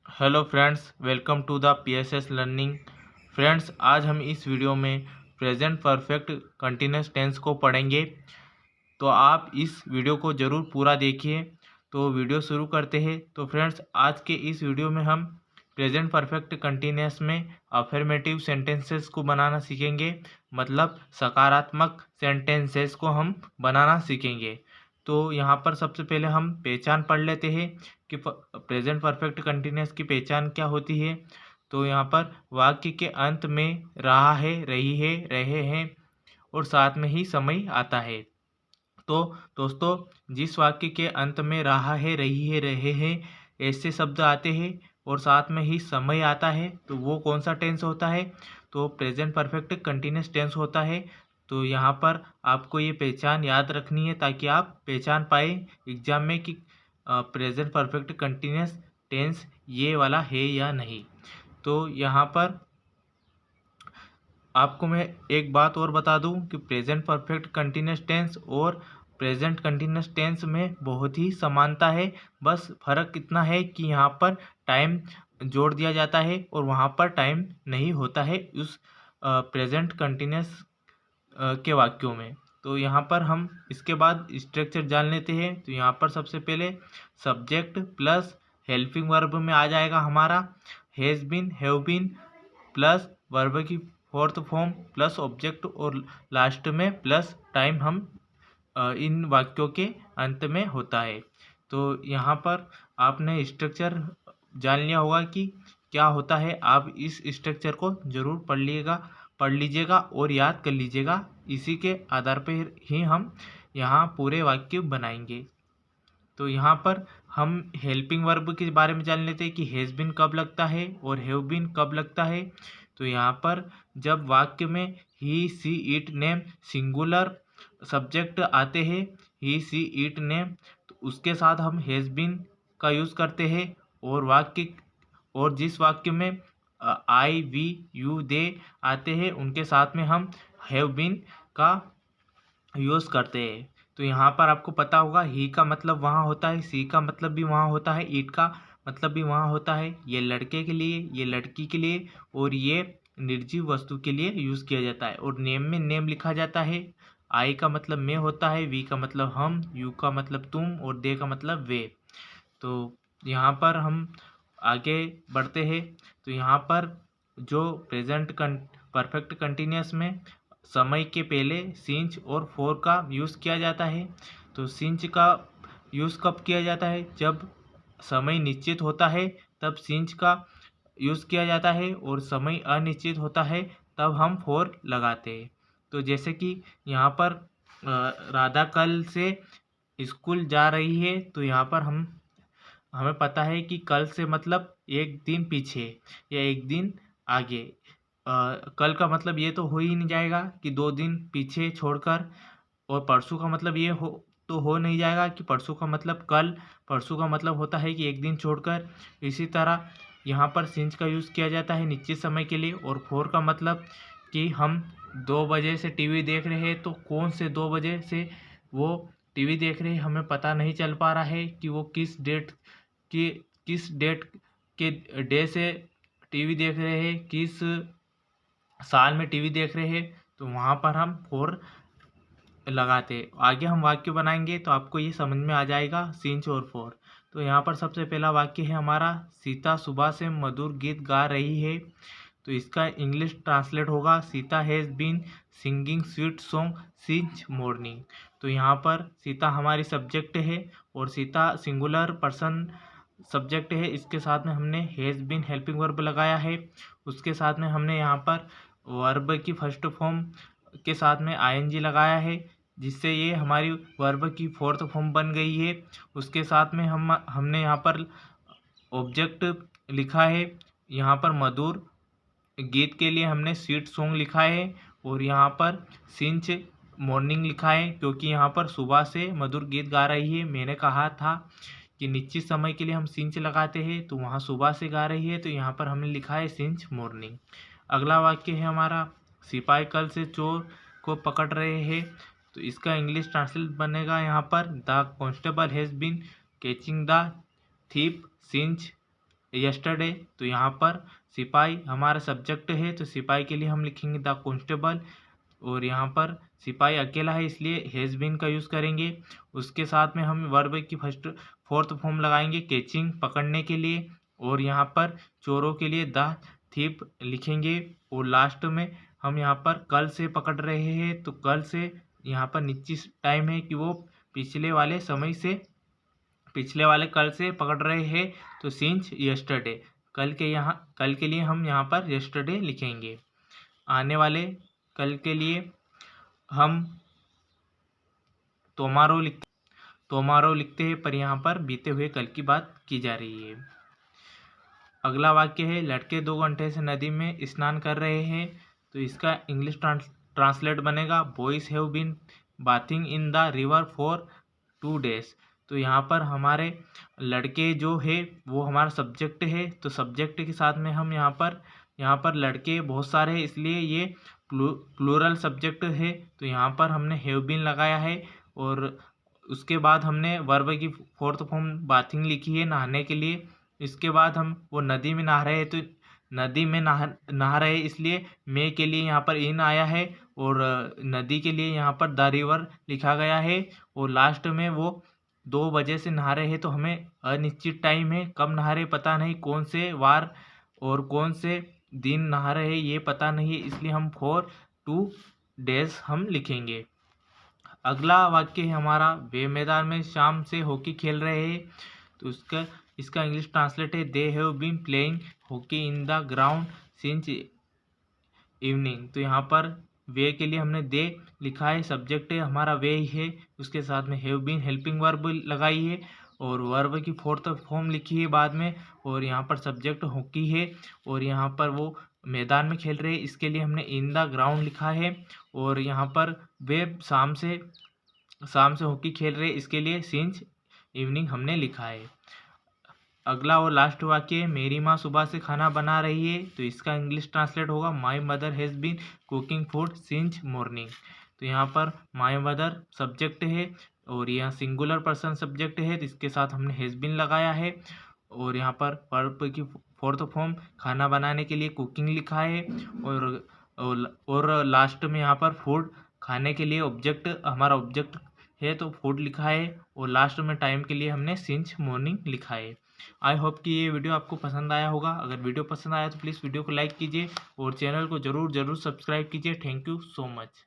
Hello friends, welcome to the PSS learning. Friends, आज हम इस वीडियो में प्रेजेंट परफेक्ट कंटिन्यूस टेंस को पढ़ेंगे। तो आप इस वीडियो को ज़रूर पूरा देखिए। तो वीडियो शुरू करते हैं। तो फ्रेंड्स, आज के इस वीडियो में हम प्रेजेंट परफेक्ट कंटिन्यूस में अफर्मेटिव सेंटेंसेस को बनाना सीखेंगे, मतलब सकारात्मक सेंटेंसेस को हम बनाना सीखेंगे। तो यहाँ पर सबसे पहले हम पहचान पढ़ लेते हैं कि प्रेजेंट परफेक्ट कंटिन्यूस की पहचान क्या होती है। तो यहाँ पर वाक्य के अंत में रहा है, रही है, रहे हैं और साथ में ही समय आता है। तो दोस्तों, जिस वाक्य के अंत में रहा है, रही है, रहे हैं ऐसे शब्द आते हैं और साथ में ही समय आता है, तो वो कौन सा टेंस होता है? तो प्रेजेंट परफेक्ट कंटिन्यूस टेंस होता है। तो यहाँ पर आपको ये पहचान याद रखनी है ताकि आप पहचान पाए एग्जाम में कि प्रेजेंट परफेक्ट कंटिन्यूस टेंस ये वाला है या नहीं। तो यहाँ पर आपको मैं एक बात और बता दूं कि प्रेजेंट परफेक्ट कंटिन्यूस टेंस और प्रेजेंट कंटिन्यूस टेंस में बहुत ही समानता है। बस फ़र्क इतना है कि यहाँ पर टाइम जोड़ दिया जाता है और वहाँ पर टाइम नहीं होता है उस प्रेजेंट कंटिन्यूस के वाक्यों में। तो यहाँ पर हम इसके बाद स्ट्रक्चर जान लेते हैं। तो यहाँ पर सबसे पहले सब्जेक्ट प्लस हेल्पिंग वर्ब में आ जाएगा हमारा has been, have been plus verb की फोर्थ फॉर्म प्लस ऑब्जेक्ट और लास्ट में प्लस टाइम हम इन वाक्यों के अंत में होता है। तो यहाँ पर आपने स्ट्रक्चर जान लिया होगा कि क्या होता है। आप इस स्ट्रक्चर को ज़रूर पढ़ लीजिएगा और याद कर लीजिएगा। इसी के आधार पर ही हम यहाँ पूरे वाक्य बनाएंगे। तो यहाँ पर हम हेल्पिंग वर्ब के बारे में जान लेते हैं कि हैज़ बीन कब लगता है और हैव बीन कब लगता है। तो यहाँ पर जब वाक्य में ही, सी, इट, नेम सिंगुलर सब्जेक्ट आते हैं, ही, सी, इट, नेम, तो उसके साथ हम हैज़ बीन का यूज़ करते हैं। और जिस वाक्य में आई, वी, यू, दे आते हैं उनके साथ में हम हैव बीन का यूज़ करते हैं। तो यहाँ पर आपको पता होगा ही का मतलब वहाँ होता है, सी का मतलब भी वहाँ होता है, इट का मतलब भी वहाँ होता है। ये लड़के के लिए, ये लड़की के लिए और ये निर्जीव वस्तु के लिए यूज़ किया जाता है। और नेम में नेम लिखा जाता है। आई का मतलब मैं होता है, वी का मतलब हम, यू का मतलब तुम और दे का मतलब वे। तो यहाँ पर हम आगे बढ़ते हैं। तो यहाँ पर जो प्रेजेंट परफेक्ट कंटिन्यूस में समय के पहले सिंच और फोर का यूज़ किया जाता है। तो सिंच का यूज़ कब किया जाता है? जब समय निश्चित होता है तब सिंच का यूज़ किया जाता है और समय अनिश्चित होता है तब हम फोर लगाते हैं। तो जैसे कि यहाँ पर राधा कल से स्कूल जा रही है। तो यहाँ पर हमें पता है कि कल से मतलब एक दिन पीछे या एक दिन आगे। कल का मतलब ये तो हो ही नहीं जाएगा कि 2 दिन पीछे छोड़कर, और परसों का मतलब ये हो नहीं जाएगा कि परसों का मतलब कल। परसों का मतलब होता है कि एक दिन छोड़कर। इसी तरह यहाँ पर सिंच का यूज़ किया जाता है निश्चित समय के लिए। और फोर का मतलब कि हम 2 बजे से टीवी देख रहे हैं, तो कौन से 2 बजे से वो टीवी देख रहे हैं हमें पता नहीं चल पा रहा है कि वो कि किस डेट के डे से टीवी देख रहे हैं, किस साल में टीवी देख रहे हैं। तो वहाँ पर हम फोर लगाते। आगे हम वाक्य बनाएंगे तो आपको ये समझ में आ जाएगा सिंच और फोर। तो यहाँ पर सबसे पहला वाक्य है हमारा, सीता सुबह से मधुर गीत गा रही है। तो इसका इंग्लिश ट्रांसलेट होगा, Sita has been singing sweet song since morning. तो यहाँ पर सीता हमारी सब्जेक्ट है और सीता सिंगुलर पर्सन सब्जेक्ट है। इसके साथ में हमने हैज़ बीन हेल्पिंग वर्ब लगाया है। उसके साथ में हमने यहाँ पर वर्ब की फर्स्ट फॉर्म के साथ में आईएनजी लगाया है, जिससे ये हमारी वर्ब की फोर्थ फॉर्म बन गई है। उसके साथ में हमने यहाँ पर ऑब्जेक्ट लिखा है। यहाँ पर मधुर गीत के लिए हमने स्वीट सॉन्ग लिखा है और यहाँ पर सिंच मॉर्निंग लिखा है, क्योंकि यहाँ पर सुबह से मधुर गीत गा रही है। मैंने कहा था कि निश्चित समय के लिए हम सिंच लगाते हैं, तो वहाँ सुबह से गा रही है, तो यहाँ पर हमने लिखा है सिंच मॉर्निंग। अगला वाक्य है हमारा, सिपाही कल से चोर को पकड़ रहे हैं। तो इसका इंग्लिश ट्रांसलेट बनेगा यहाँ पर, the constable has been catching the thief since yesterday, तो यहाँ पर सिपाही हमारा सब्जेक्ट है, तो सिपाही के लिए हम लिखेंगे द कॉन्स्टेबल। और यहाँ पर सिपाही अकेला है इसलिए हैज़ बीन का यूज़ करेंगे। उसके साथ में हम वर्ब की फोर्थ फॉर्म लगाएंगे कैचिंग, पकड़ने के लिए। और यहाँ पर चोरों के लिए द थीप लिखेंगे। और लास्ट में हम यहाँ पर कल से पकड़ रहे हैं, तो कल से यहाँ पर निश्चित टाइम है कि वो पिछले वाले समय से, पिछले वाले कल से पकड़ रहे हैं, तो सिंस यस्टरडे। कल के लिए हम यहाँ पर यस्टरडे लिखेंगे। आने वाले कल के लिए हम टोमारो लिखते हैं, पर यहाँ पर बीते हुए कल की बात की जा रही है। अगला वाक्य है लड़के 2 घंटे से नदी में स्नान कर रहे हैं, तो इसका इंग्लिश ट्रांसलेट बनेगा boys have been bathing in the river for 2 days। तो यहाँ पर हमारे लड़के जो है वो हमारा सब्जेक्ट है, तो सब्जेक्ट के साथ में हम यहाँ पर लड़के बहुत सारे हैं इसलिए ये प्लूरल सब्जेक्ट है, तो यहाँ पर हमने हैव बीन लगाया है। और उसके बाद हमने वर्ब की फोर्थ फॉर्म बाथिंग लिखी है, नहाने के लिए। इसके बाद हम वो नदी में नहा रहे हैं, तो नदी में नहा रहे इसलिए मे के लिए यहाँ पर इन आया है। और नदी के लिए यहाँ पर द रिवर लिखा गया है। और लास्ट में वो 2 बजे से नहा रहे हैं, तो हमें अनिश्चित टाइम है, कब नहा रहे पता नहीं, कौन से वार और कौन से दिन नहा रहे ये पता नहीं है, इसलिए हम फॉर 2 days हम लिखेंगे। अगला वाक्य है हमारा वे मैदान में शाम से हॉकी खेल रहे हैं, तो इसका इंग्लिश ट्रांसलेट है they have been playing hockey in the ground since evening. तो यहाँ पर वे के लिए हमने दे लिखा है, सब्जेक्ट है हमारा वे ही है, उसके साथ में हैव बीन हेल्पिंग वर्ब लगाई है और वर्ब की फोर्थ फॉर्म लिखी है बाद में। और यहाँ पर सब्जेक्ट हॉकी है और यहाँ पर वो मैदान में खेल रहे हैं, इसके लिए हमने इन द ग्राउंड लिखा है। और यहाँ पर वे शाम से हॉकी खेल रहे हैं, इसके लिए सिंस इवनिंग हमने लिखा है। अगला और लास्ट वाक्य है मेरी माँ सुबह से खाना बना रही है, तो इसका इंग्लिश ट्रांसलेट होगा my mother has been cooking food since morning. तो यहाँ पर माई मदर सब्जेक्ट है और यहाँ सिंगुलर पर्सन सब्जेक्ट है, तो इसके साथ हमने हैज़ बीन लगाया है। और यहाँ पर वर्ब की फोर्थ फॉर्म खाना बनाने के लिए कुकिंग लिखा है। और लास्ट में यहाँ पर फूड खाने के लिए ऑब्जेक्ट हमारा ऑब्जेक्ट है, तो फूड लिखा है। और लास्ट में टाइम के लिए हमने सिंस मॉर्निंग लिखा है। आई होप कि ये वीडियो आपको पसंद आया होगा। अगर वीडियो पसंद आया तो प्लीज़ वीडियो को लाइक कीजिए और चैनल को ज़रूर सब्सक्राइब कीजिए। Thank you so much.